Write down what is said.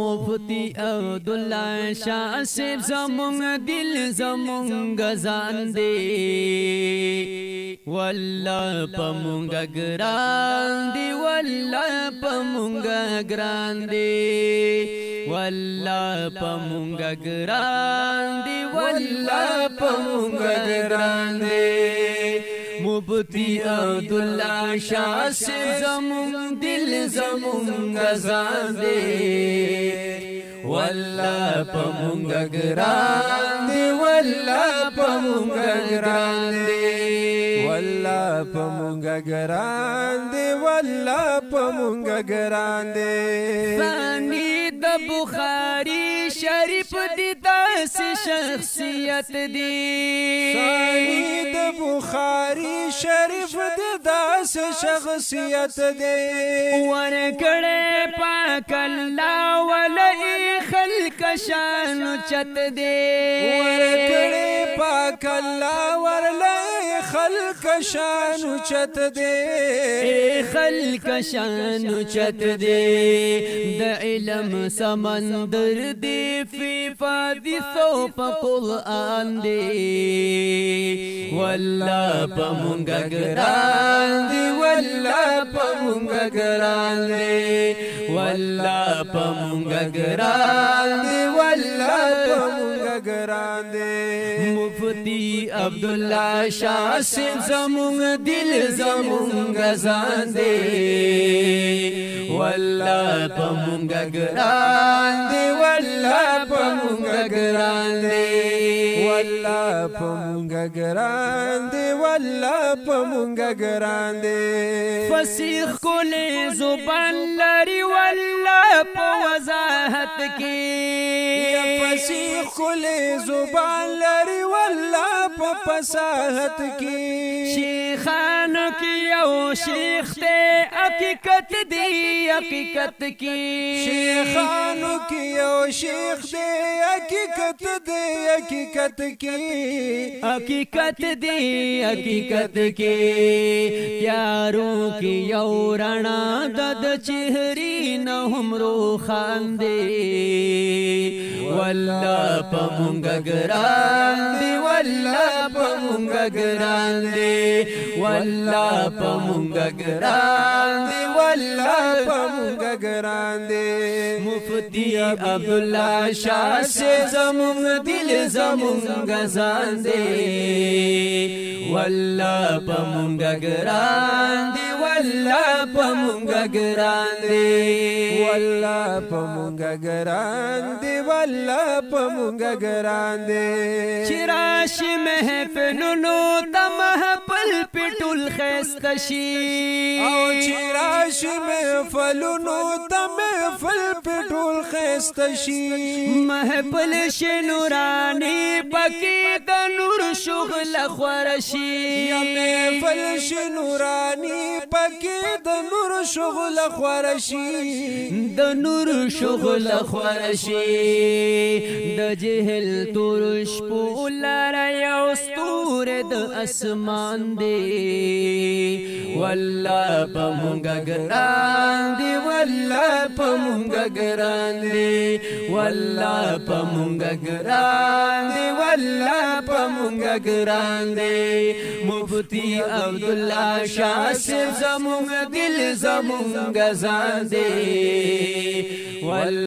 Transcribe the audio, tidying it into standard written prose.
مفتی عبداللہ شاہ صاحب زمونږ دل زمونږ ځان دی والله پمونږ ګران دی والله پمونږ ګران دی والله پمونږ ګران دی والله پمونږ ګران دی مفتی عبداللہ شاہ صاحب زمونږ دل زمونږ ځان دی والله پمونږ ګران دی والله پمونږ ګران دی والله پمونږ ګران دی والله پمونږ ګران دی ثانی د بخاری شریف دی داسې شخصیت دی ثانی د بخاری شریف دی داسې شخصیت دی ورکړې پاک الله ولې خلق شان چت دی ورکړې پاک الله ولې خلق شان چت دی خلق شان چت دی د علم سمندر دی فی فادثو په قرآن دی والله پمونږ ګران دی والله پمونږ ګران دی والله پمونږ ګران دی والله پمونږ ګران دی مفتی عبداللہ شاہ صاحب زمونږ دل زمونږ ځان دی والله پمونږ ګران دی والله پمونږ ګران دی والله پمونږ ګران دی والله پمونږ ګران دی فصیح کولې زبان لري والله په وضاحت کې فصیح کولې زبان لري والله په فصاحت کې شیخانو کې یو شیخ دی حقیقت دی حقیقت کې شیخانو کې یو شیخ دی حقیقت دی حقیقت کې حقیقت دی حقیقت کې یارو کې یو رڼا د چهرې نه هم روښان دی والله پمونږ ګران دی والله پمونږ ګران دی والله پمونږ ګران دی والله پمونږ ګران دی مفتی عبداللہ شاہ صاحب زمونږ دل زمونږ ځان دی والله پمونږ ګران دی والله پمونږ ګران دی والله پمونږ ګران دی والله پمونږ ګران دی چې راشي محفلونو ته محفل پټول ښایسته شي او چې راشي محفلونو ته محفل پټول ښایسته شي محفل شي نوراني پکې د نور شغل خوره شي محفل شي نوراني پکې د نور شغل خوره شي د نور شغل خوره شي د جهل تور شپو لاره یو ستوری د اسمان دی والله پمونږ ګران دی والله پمونږ ګران دی والله پمونږ ګران دی والله پمونږ ګران دی مفتی عبداللہ شاہ صاحب زمونږ دل زمونږ ځان دی